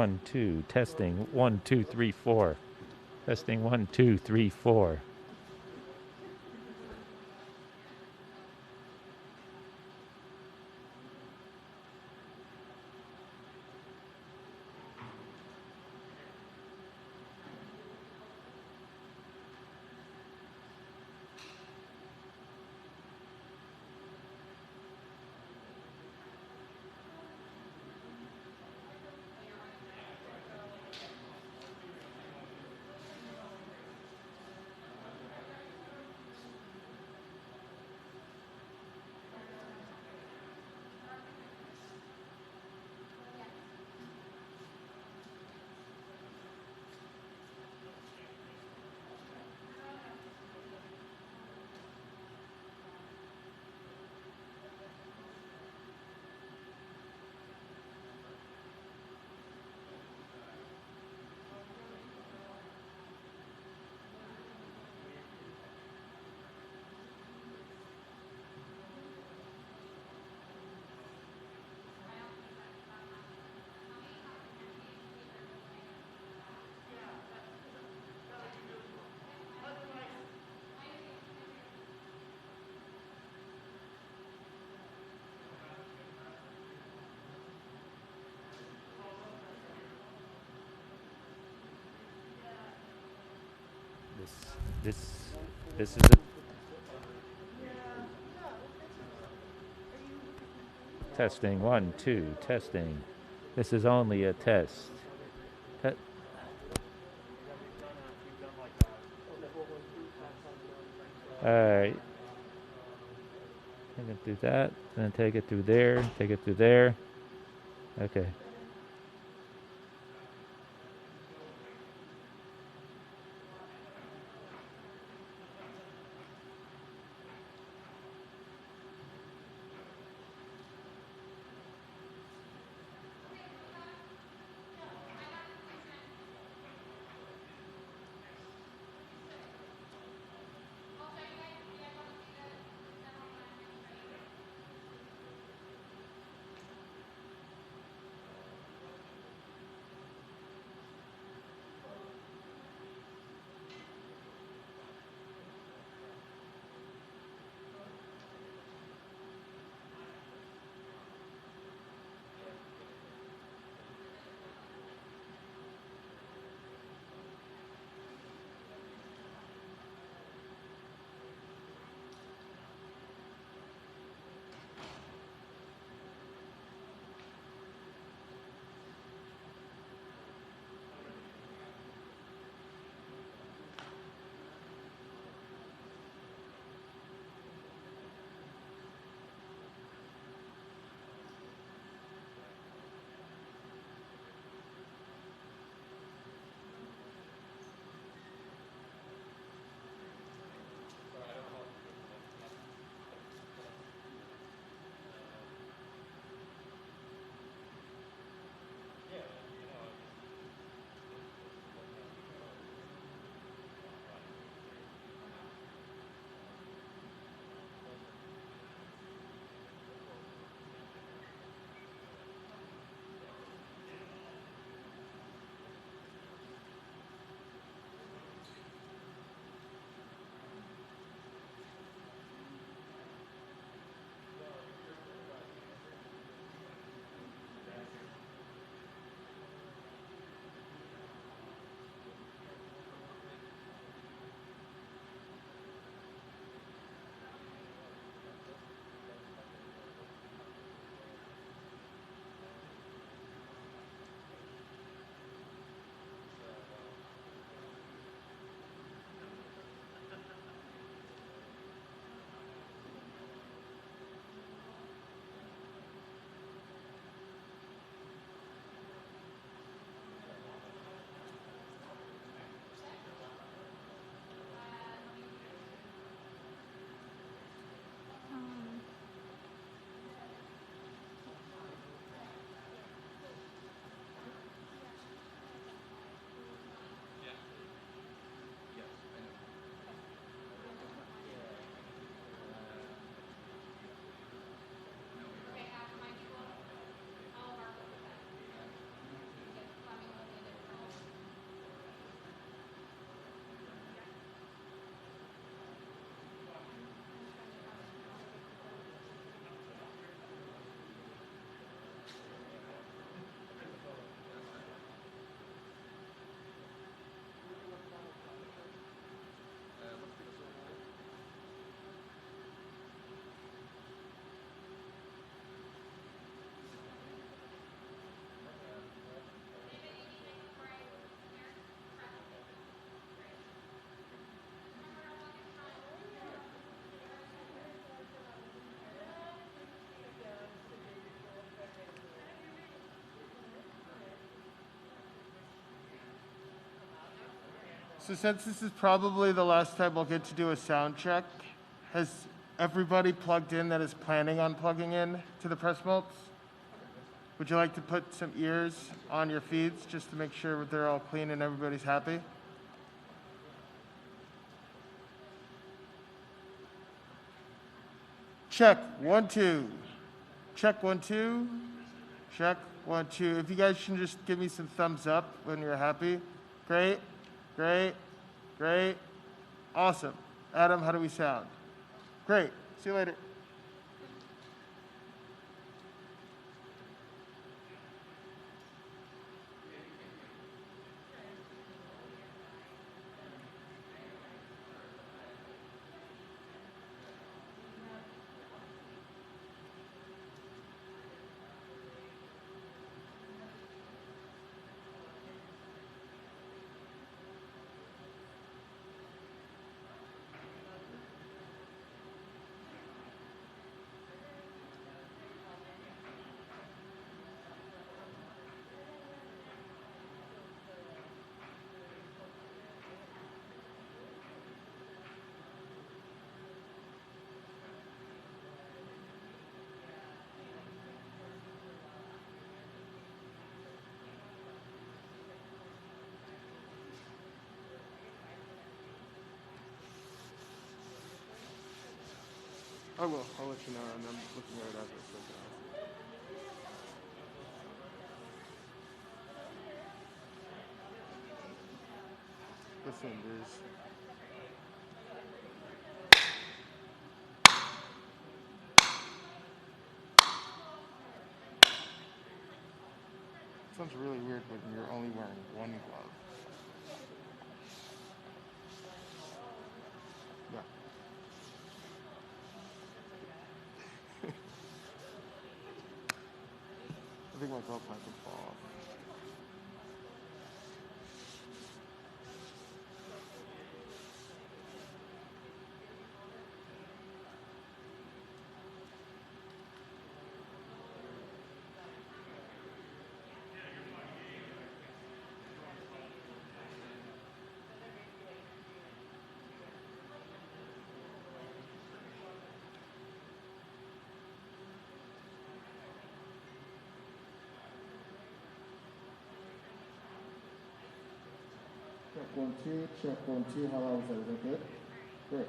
1 2. Testing 1 2 3 4. Testing 1 2 3 4. This this is a testing 1 2 testing. This is only a test. Te- All right. Take it through that, then take it through there, take it through there. Okay. So since this is probably the last time we'll get to do a sound check, has everybody plugged in that is planning on plugging in to the press mults? Would you like to put some ears on your feeds just to make sure they're all clean and everybody's happy? Check, 1, 2. Check, 1, 2. Check, 1, 2. If you guys can just give me some thumbs up when you're happy. Great, great, great. Awesome. Adam, how do we sound? Great. See you later. I will. I'll let you know, and I'm looking right at this right now. Listen, there's... It sounds really weird when you're only wearing one glove. Yeah. I think my glove might just fall off. Check, 1, 2. Check, 1, 2. How loud is that? Is that good? Great.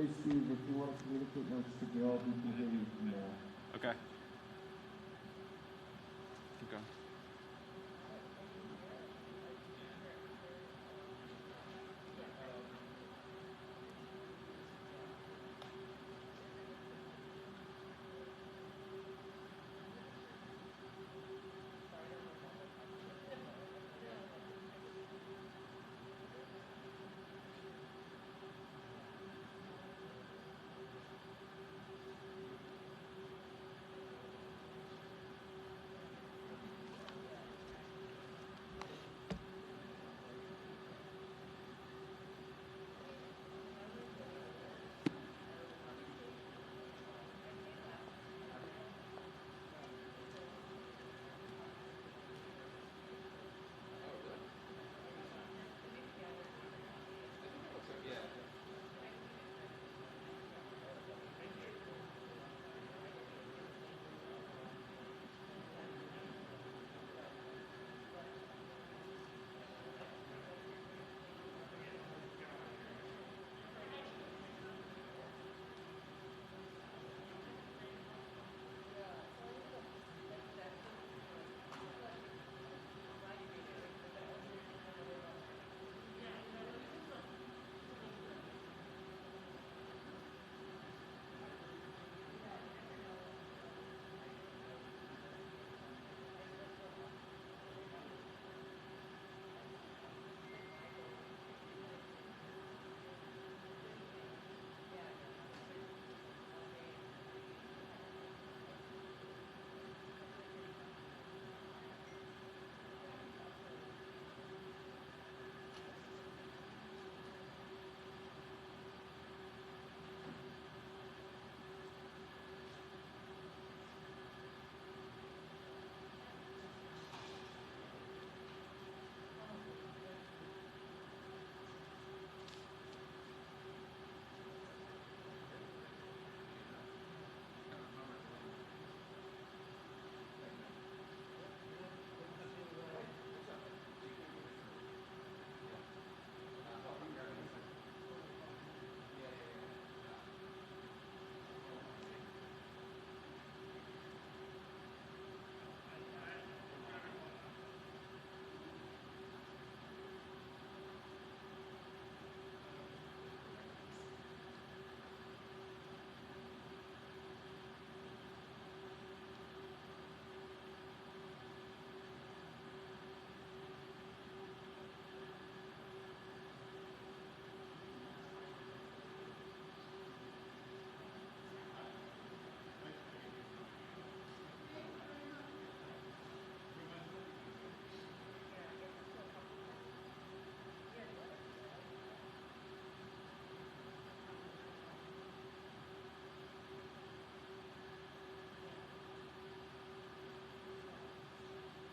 Hey Steve, if you want to communicate notes to Gail, we can hear you from there. Okay. Keep going.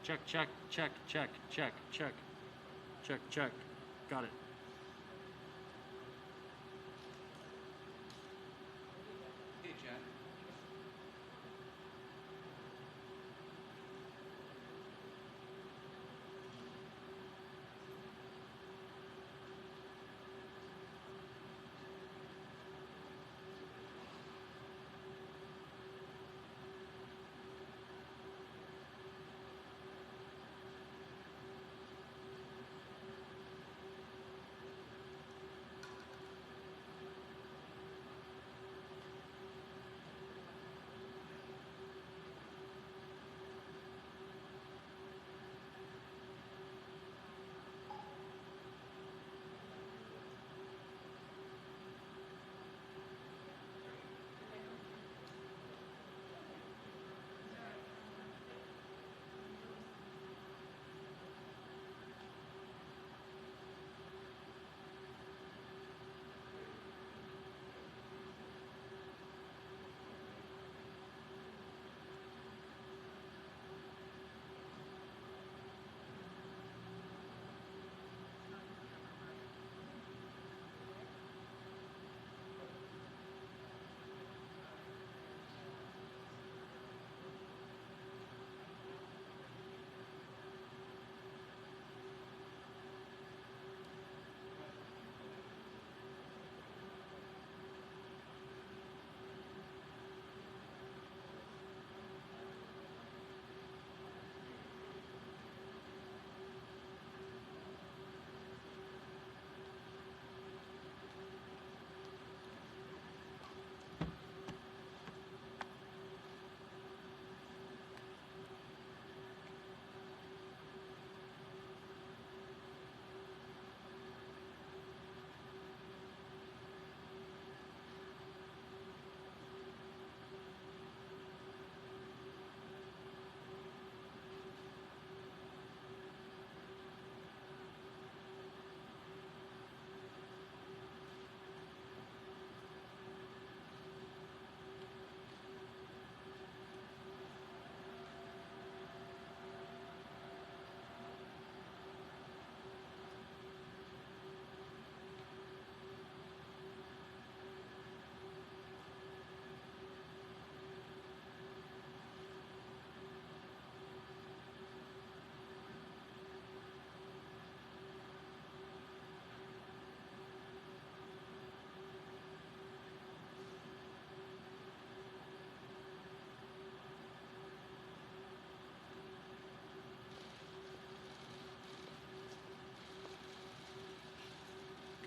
Check, check, check, check, check, check, check, check. Got it. Hey, Jen.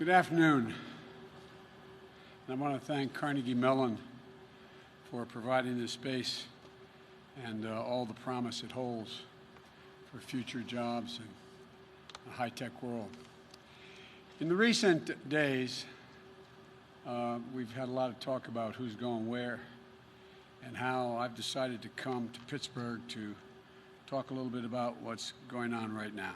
Good afternoon. And I want to thank Carnegie Mellon for providing this space and all the promise it holds for future jobs in a high-tech world. In the recent days, we've had a lot of talk about who's going where and how I've decided to come to Pittsburgh to talk a little bit about what's going on right now.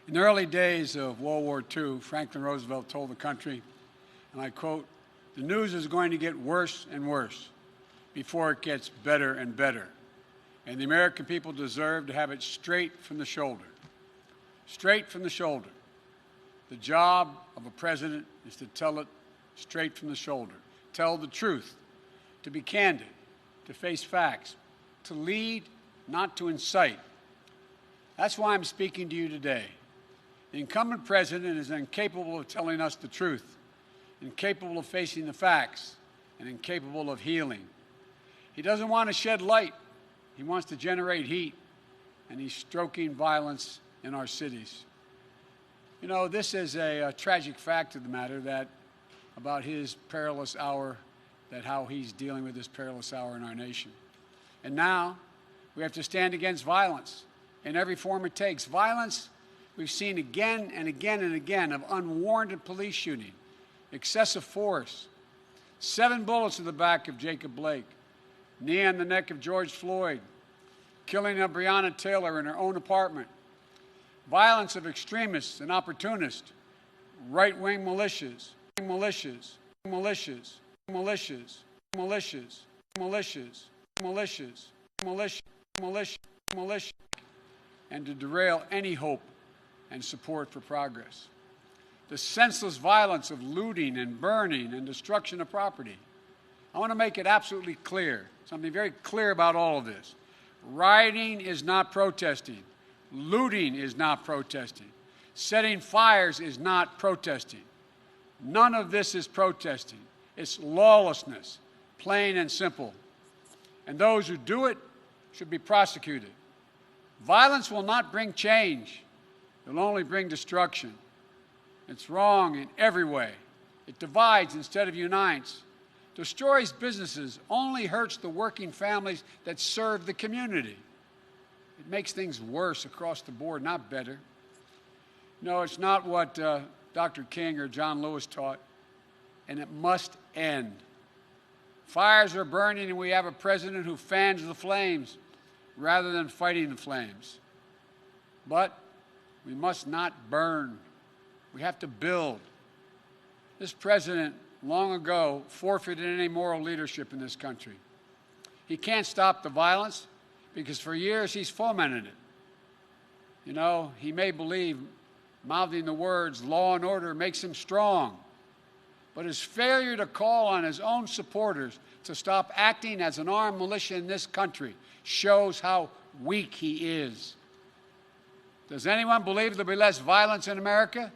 In the early days of World War II, Franklin Roosevelt told the country, and I quote, "The news is going to get worse and worse before it gets better and better. And the American people deserve to have it straight from the shoulder." Straight from the shoulder. The job of a president is to tell it straight from the shoulder. Tell the truth, to be candid, to face facts, to lead, not to incite. That's why I'm speaking to you today. The incumbent president is incapable of telling us the truth, incapable of facing the facts, and incapable of healing. He doesn't want to shed light. He wants to generate heat, and he's stoking violence in our cities. You know, this is a tragic fact of the matter that about his perilous hour, that how he's dealing with this perilous hour in our nation. And now we have to stand against violence in every form it takes. Violence we've seen again and again and again of unwarranted police shooting, excessive force, 7 bullets to the back of Jacob Blake, knee on the neck of George Floyd, killing of Breonna Taylor in her own apartment, violence of extremists and opportunists, right-wing militias, militias, militias, militias, militias, militias, militias, militia, militia, militia, and to derail any hope and support for progress. The senseless violence of looting and burning and destruction of property. I want to make it absolutely clear, something very clear about all of this. Rioting is not protesting. Looting is not protesting. Setting fires is not protesting. None of this is protesting. It's lawlessness, plain and simple. And those who do it should be prosecuted. Violence will not bring change. It will only bring destruction. It's wrong in every way. It divides instead of unites. Destroys businesses, only hurts the working families that serve the community. It makes things worse across the board, not better. No, it's not what Dr. King or John Lewis taught, and it must end. Fires are burning, and we have a president who fans the flames rather than fighting the flames. But we must not burn. We have to build. This president, long ago, forfeited any moral leadership in this country. He can't stop the violence because for years he's fomented it. You know, he may believe mouthing the words law and order makes him strong, but his failure to call on his own supporters to stop acting as an armed militia in this country shows how weak he is. Does anyone believe there'll be less violence in America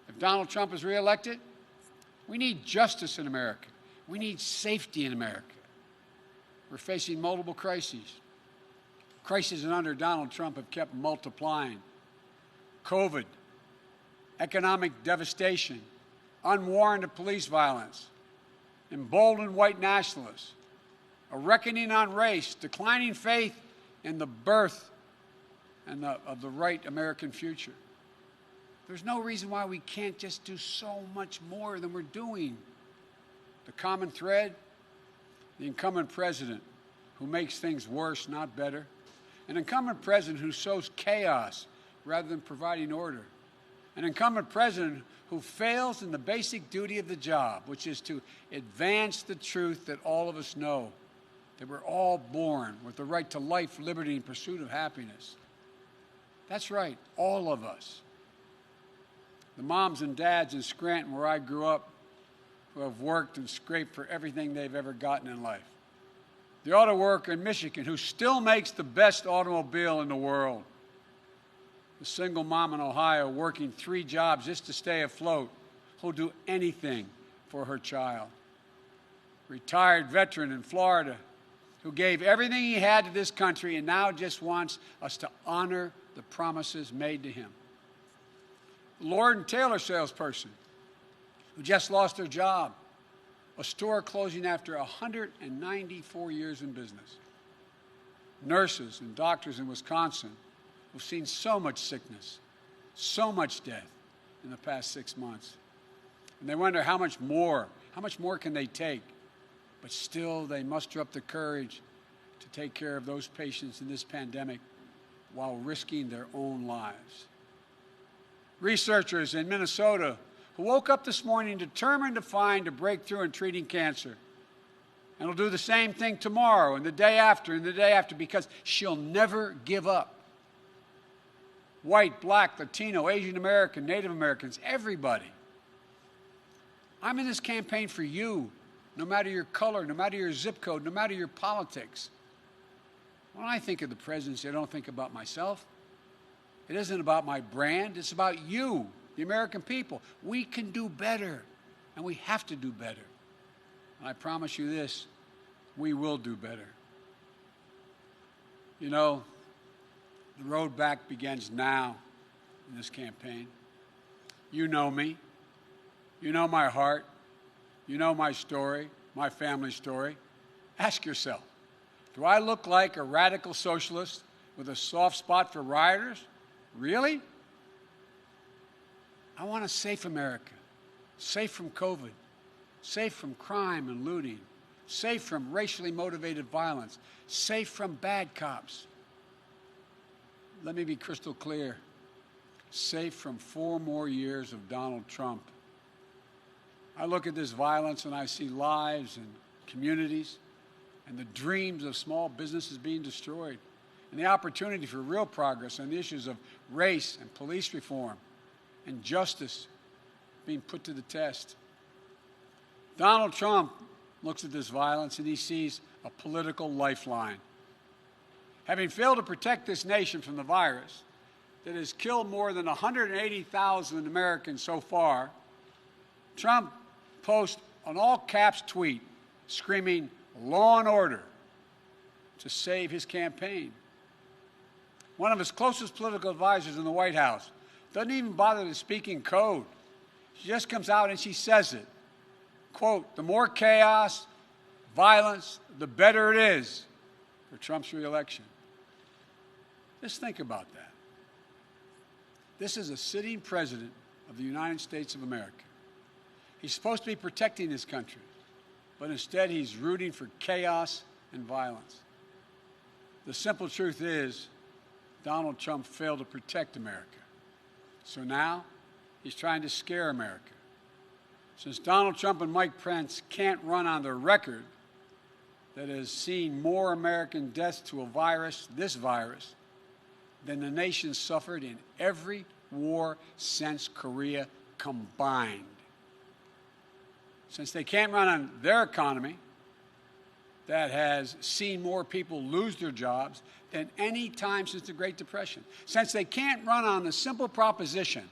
if Donald Trump is reelected? We need justice in America. We need safety in America. We're facing multiple crises. Crises under Donald Trump have kept multiplying. COVID, economic devastation, unwarranted police violence, emboldened white nationalists, a reckoning on race, declining faith in the birth and of the right American future. There's no reason why we can't just do so much more than we're doing. The common thread, the incumbent president who makes things worse, not better. An incumbent president who sows chaos rather than providing order. An incumbent president who fails in the basic duty of the job, which is to advance the truth that all of us know, that we're all born with the right to life, liberty, and pursuit of happiness. That's right, all of us. The moms and dads in Scranton, where I grew up, who have worked and scraped for everything they've ever gotten in life. The auto worker in Michigan who still makes the best automobile in the world. The single mom in Ohio working 3 jobs just to stay afloat, who'll do anything for her child. Retired veteran in Florida who gave everything he had to this country and now just wants us to honor the promises made to him. Lord & Taylor salesperson who just lost their job, a store closing after 194 years in business. Nurses and doctors in Wisconsin who've seen so much sickness, so much death in the past 6 months. And they wonder how much more can they take? But still, they muster up the courage to take care of those patients in this pandemic while risking their own lives. Researchers in Minnesota who woke up this morning determined to find a breakthrough in treating cancer. And will do the same thing tomorrow and the day after and the day after, because she'll never give up. White, black, Latino, Asian American, Native Americans, everybody. I'm in this campaign for you, no matter your color, no matter your zip code, no matter your politics. When I think of the presidency, I don't think about myself. It isn't about my brand. It's about you, the American people. We can do better, and we have to do better. And I promise you this, we will do better. You know, the road back begins now in this campaign. You know me. You know my heart. You know my story, my family story. Ask yourself, do I look like a radical socialist with a soft spot for rioters? Really? I want a safe America, safe from COVID, safe from crime and looting, safe from racially motivated violence, safe from bad cops. Let me be crystal clear, safe from 4 more years of Donald Trump. I look at this violence and I see lives and communities and the dreams of small businesses being destroyed and the opportunity for real progress on the issues of race and police reform and justice being put to the test. Donald Trump looks at this violence and he sees a political lifeline. Having failed to protect this nation from the virus that has killed more than 180,000 Americans so far, Trump posts an all-caps tweet screaming law and order to save his campaign. One of his closest political advisors in the White House doesn't even bother to speak in code. She just comes out and she says it. Quote, the more chaos, violence, the better it is for Trump's reelection. Just think about that. This is a sitting president of the United States of America. He's supposed to be protecting this country, but instead he's rooting for chaos and violence. The simple truth is, Donald Trump failed to protect America. So now he's trying to scare America. Since Donald Trump and Mike Pence can't run on their record that has seen more American deaths to a virus, this virus, than the nation suffered in every war since Korea combined. Since they can't run on their economy that has seen more people lose their jobs than any time since the Great Depression. Since they can't run on the simple proposition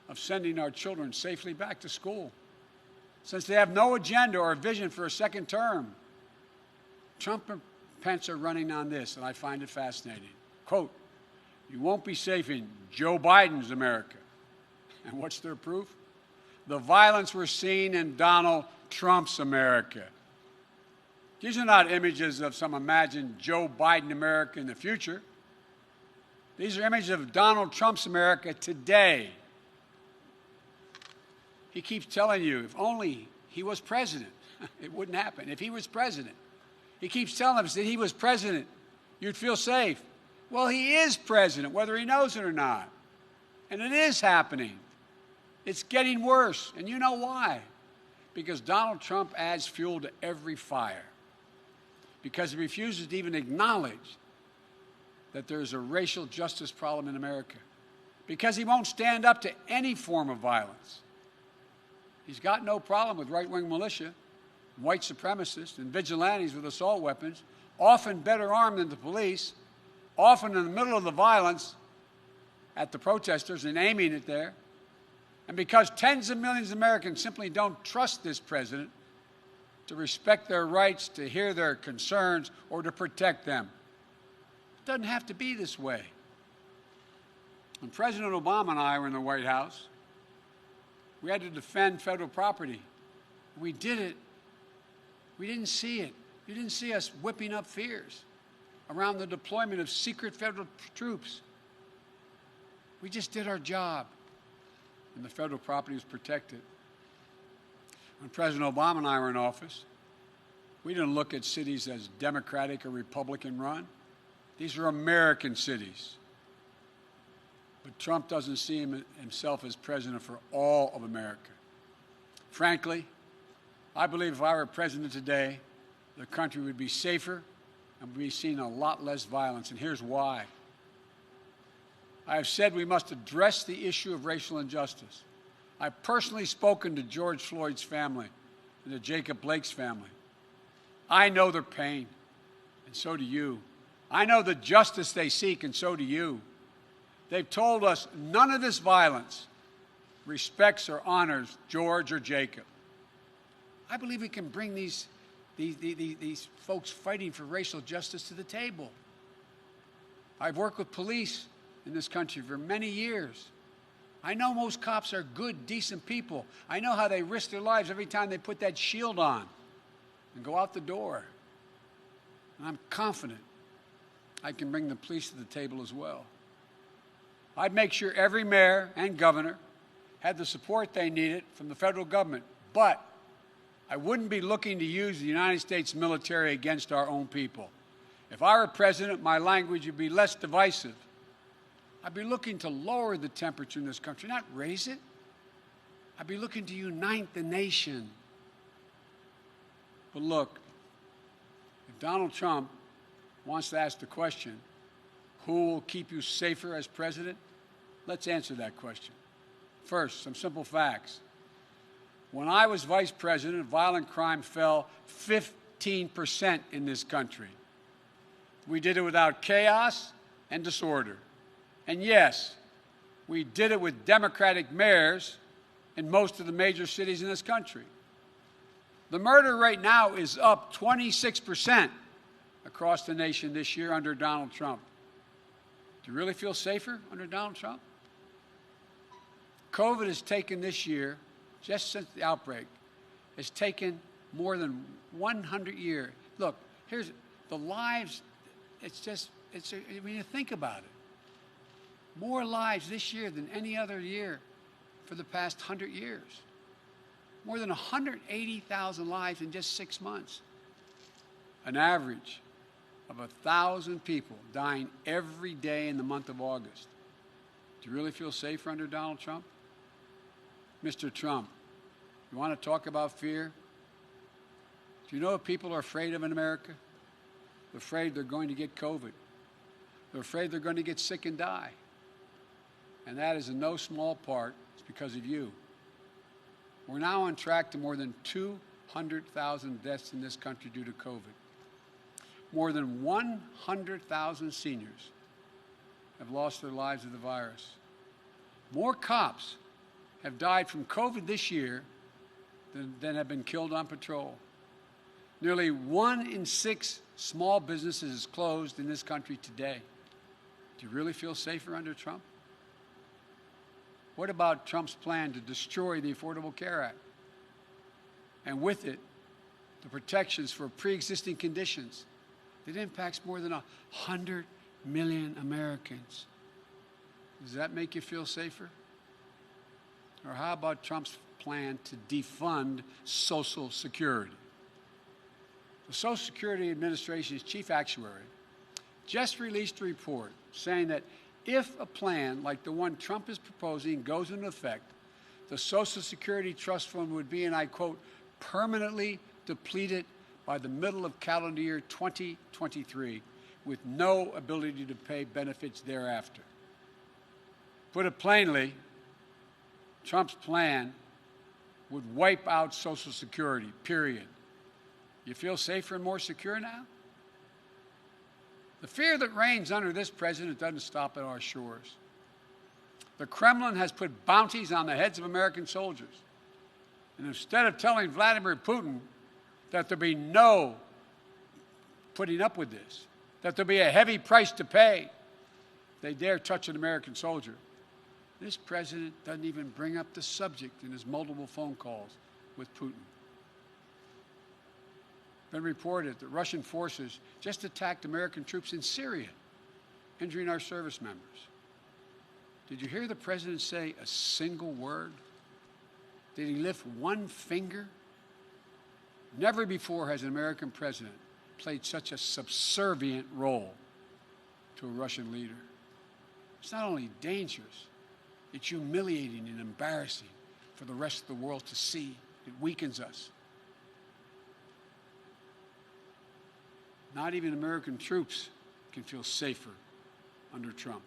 of sending our children safely back to school. Since they have no agenda or vision for a second term. Trump and Pence are running on this, and I find it fascinating. Quote, you won't be safe in Joe Biden's America. And what's their proof? The violence we're seeing in Donald Trump's America. These are not images of some imagined Joe Biden America in the future. These are images of Donald Trump's America today. He keeps telling you, if only he was president, it wouldn't happen. If he was president. He keeps telling us that he was president, you'd feel safe. Well, he is president, whether he knows it or not. And it is happening. It's getting worse. And you know why? Because Donald Trump adds fuel to every fire. Because he refuses to even acknowledge that there's a racial justice problem in America. Because he won't stand up to any form of violence. He's got no problem with right-wing militia, white supremacists, and vigilantes with assault weapons, often better armed than the police, often in the middle of the violence at the protesters and aiming it there. And because tens of millions of Americans simply don't trust this president to respect their rights, to hear their concerns, or to protect them. It doesn't have to be this way. When President Obama and I were in the White House, we had to defend federal property. We did it. We didn't see it. You didn't see us whipping up fears around the deployment of secret federal troops. We just did our job, and the federal property was protected. When President Obama and I were in office, we didn't look at cities as Democratic or Republican run. These are American cities. But Trump doesn't see himself as president for all of America. Frankly, I believe if I were president today, the country would be safer and we'd be seeing a lot less violence. And here's why. I have said we must address the issue of racial injustice. I've personally spoken to George Floyd's family and to Jacob Blake's family. I know their pain, and so do you. I know the justice they seek, and so do you. They've told us none of this violence respects or honors George or Jacob. I believe we can bring these folks fighting for racial justice to the table. I've worked with police in this country for many years. I know most cops are good, decent people. I know how they risk their lives every time they put that shield on and go out the door. And I'm confident I can bring the police to the table as well. I'd make sure every mayor and governor had the support they needed from the federal government, but I wouldn't be looking to use the United States military against our own people. If I were president, my language would be less divisive. I'd be looking to lower the temperature in this country, not raise it. I'd be looking to unite the nation. But look, if Donald Trump wants to ask the question, who will keep you safer as president? Let's answer that question. First, some simple facts. When I was vice president, violent crime fell 15% in this country. We did it without chaos and disorder. And yes, we did it with Democratic mayors in most of the major cities in this country. The murder rate now is up 26% across the nation this year under Donald Trump. Do you really feel safer under Donald Trump? COVID has taken this year, just since the outbreak, has taken more than 100 years. Look, here's the lives, when you think about it, more lives this year than any other year for the past 100 years. More than 180,000 lives in just 6 months. An average of 1,000 people dying every day in the month of August. Do you really feel safer under Donald Trump? Mr. Trump, you want to talk about fear? Do you know what people are afraid of in America? They're afraid they're going to get COVID. They're afraid they're going to get sick and die. And that is in no small part, it's because of you. We're now on track to more than 200,000 deaths in this country due to COVID. More than 100,000 seniors have lost their lives to the virus. More cops have died from COVID this year than have been killed on patrol. Nearly 1 in 6 small businesses is closed in this country today. Do you really feel safer under Trump? What about Trump's plan to destroy the Affordable Care Act? And with it, the protections for pre-existing conditions that impacts more than 100 million Americans. Does that make you feel safer? Or how about Trump's plan to defund Social Security? The Social Security Administration's chief actuary just released a report saying that if a plan like the one Trump is proposing goes into effect, the Social Security Trust Fund would be, and I quote, permanently depleted by the middle of calendar year 2023, with no ability to pay benefits thereafter. Put it plainly, Trump's plan would wipe out Social Security, period. You feel safer and more secure now? The fear that reigns under this president doesn't stop at our shores. The Kremlin has put bounties on the heads of American soldiers. And instead of telling Vladimir Putin that there'll be no putting up with this, that there'll be a heavy price to pay, they dare touch an American soldier. This president doesn't even bring up the subject in his multiple phone calls with Putin. Been reported that Russian forces just attacked American troops in Syria, injuring our service members. Did you hear the president say a single word? Did he lift one finger? Never before has an American president played such a subservient role to a Russian leader. It's not only dangerous, it's humiliating and embarrassing for the rest of the world to see. It weakens us. Not even American troops can feel safer under Trump.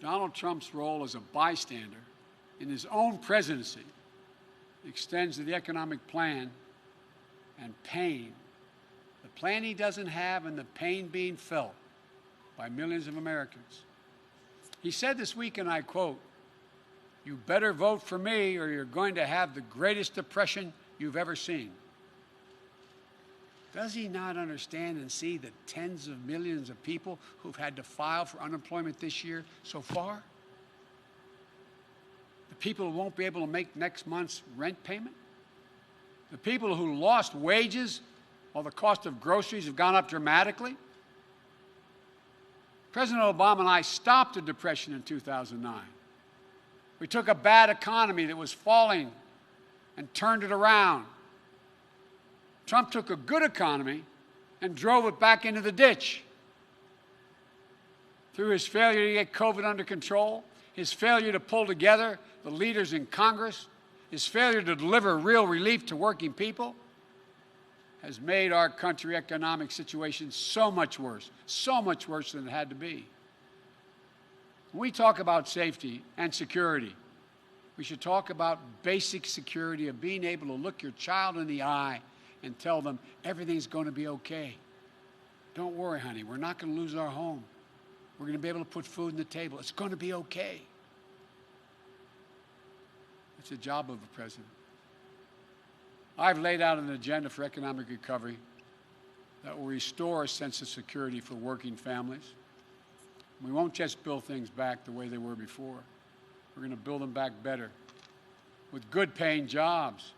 Donald Trump's role as a bystander in his own presidency extends to the economic plan and pain. The plan he doesn't have and the pain being felt by millions of Americans. He said this week, and I quote, "You better vote for me or you're going to have the greatest depression you've ever seen." Does he not understand and see the tens of millions of people who've had to file for unemployment this year so far? The people who won't be able to make next month's rent payment? The people who lost wages while the cost of groceries have gone up dramatically? President Obama and I stopped the depression in 2009. We took a bad economy that was falling and turned it around. Trump took a good economy and drove it back into the ditch. Through his failure to get COVID under control, his failure to pull together the leaders in Congress, his failure to deliver real relief to working people, has made our country's economic situation so much worse than it had to be. When we talk about safety and security, we should talk about basic security of being able to look your child in the eye and tell them everything's going to be okay. Don't worry, honey, we're not going to lose our home. We're going to be able to put food on the table. It's going to be okay. It's the job of the president. I've laid out an agenda for economic recovery that will restore a sense of security for working families. We won't just build things back the way they were before. We're going to build them back better with good-paying jobs,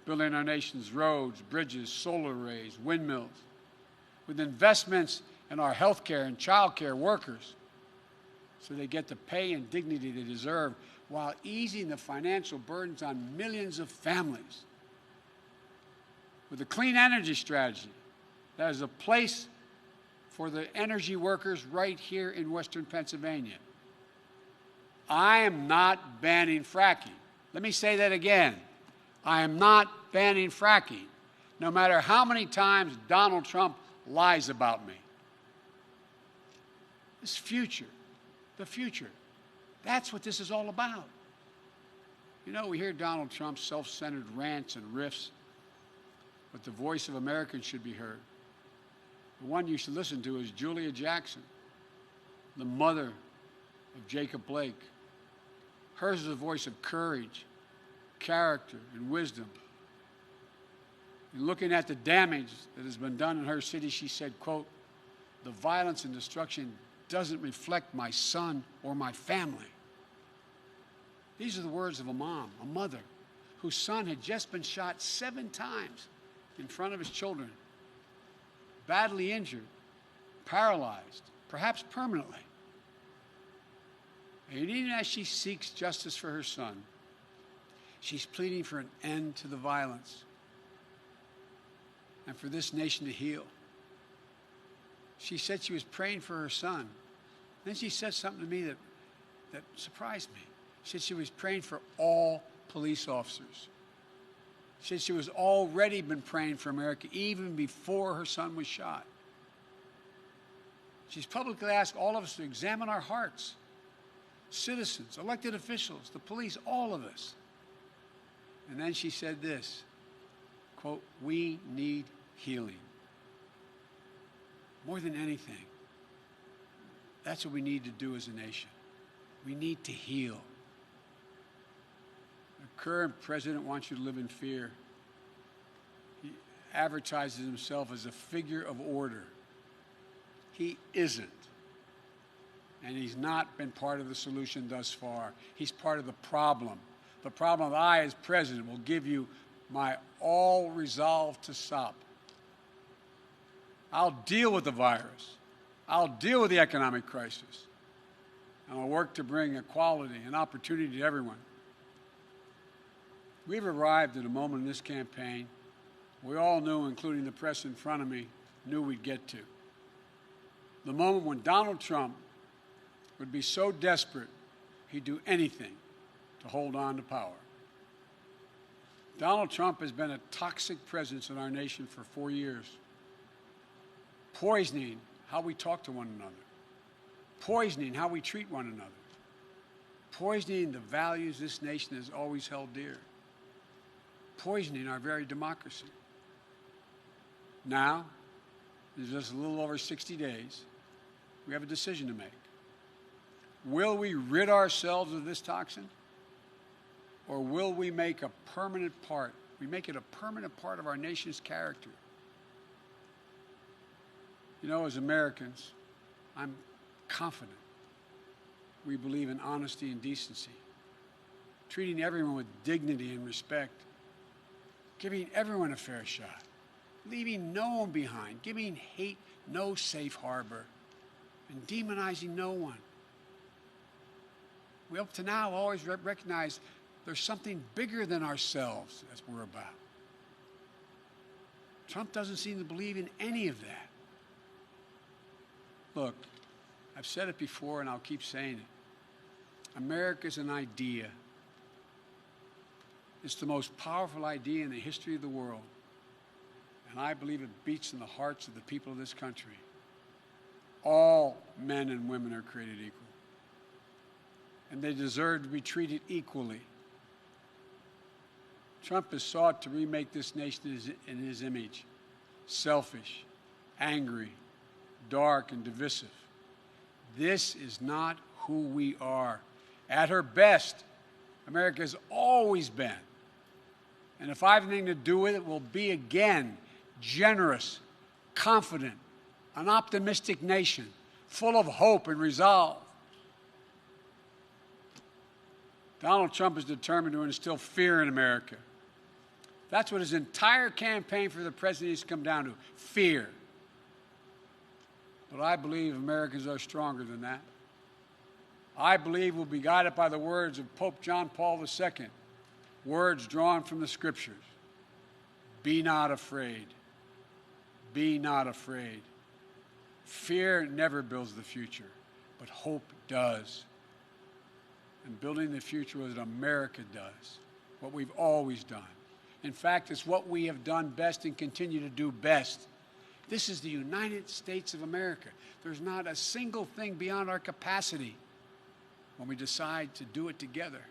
building our nation's roads, bridges, solar arrays, windmills, with investments in our health care and child care workers so they get the pay and dignity they deserve while easing the financial burdens on millions of families. With a clean energy strategy that is a place for the energy workers right here in Western Pennsylvania. I am not banning fracking. Let me say that again. I am not banning fracking, no matter how many times Donald Trump lies about me. This future, the future, that's what this is all about. You know, we hear Donald Trump's self-centered rants and riffs, but the voice of Americans should be heard. The one you should listen to is Julia Jackson, the mother of Jacob Blake. Hers is a voice of courage, character, and wisdom. In looking at the damage that has been done in her city, she said, quote, "The violence and destruction doesn't reflect my son or my family." These are the words of a mom, a mother, whose son had just been shot 7 times in front of his children, badly injured, paralyzed, perhaps permanently. And even as she seeks justice for her son, she's pleading for an end to the violence and for this nation to heal. She said she was praying for her son. Then she said something to me that surprised me. She said she was praying for all police officers. She said she was already been praying for America even before her son was shot. She's publicly asked all of us to examine our hearts. Citizens, elected officials, the police, all of us. And then she said this, quote, "We need healing. More than anything, that's what we need to do as a nation. We need to heal. The current president wants you to live in fear. He advertises himself as a figure of order. He isn't. And he's not been part of the solution thus far. He's part of the problem. The problem that I, as president, will give you my all resolve to stop. I'll deal with the virus. I'll deal with the economic crisis. And I'll work to bring equality and opportunity to everyone. We've arrived at a moment in this campaign we all knew, including the press in front of me, knew we'd get to. The moment when Donald Trump would be so desperate he'd do anything to hold on to power. Donald Trump has been a toxic presence in our nation for 4 years, poisoning how we talk to one another, poisoning how we treat one another, poisoning the values this nation has always held dear, poisoning our very democracy. Now, in just a little over 60 days, we have a decision to make. Will we rid ourselves of this toxin? Or will we make a permanent part? We make it a permanent part of our nation's character. You know, as Americans, I'm confident we believe in honesty and decency, treating everyone with dignity and respect, giving everyone a fair shot, leaving no one behind, giving hate no safe harbor, and demonizing no one. We up to now always recognize there's something bigger than ourselves as we're about. Trump doesn't seem to believe in any of that. Look, I've said it before and I'll keep saying it. America's an idea. It's the most powerful idea in the history of the world. And I believe it beats in the hearts of the people of this country. All men and women are created equal. And they deserve to be treated equally. Trump has sought to remake this nation in his image. Selfish, angry, dark, and divisive. This is not who we are. At her best, America has always been. And if I have anything to do with it, will be again generous, confident, an optimistic nation, full of hope and resolve. Donald Trump is determined to instill fear in America. That's what his entire campaign for the presidency has come down to, fear. But I believe Americans are stronger than that. I believe we'll be guided by the words of Pope John Paul II, words drawn from the Scriptures. Be not afraid. Be not afraid. Fear never builds the future, but hope does. And building the future is what America does, what we've always done. In fact, it's what we have done best and continue to do best. This is the United States of America. There's not a single thing beyond our capacity when we decide to do it together.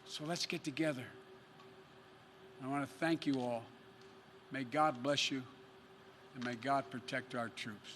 So let's get together. I want to thank you all. May God bless you, and may God protect our troops.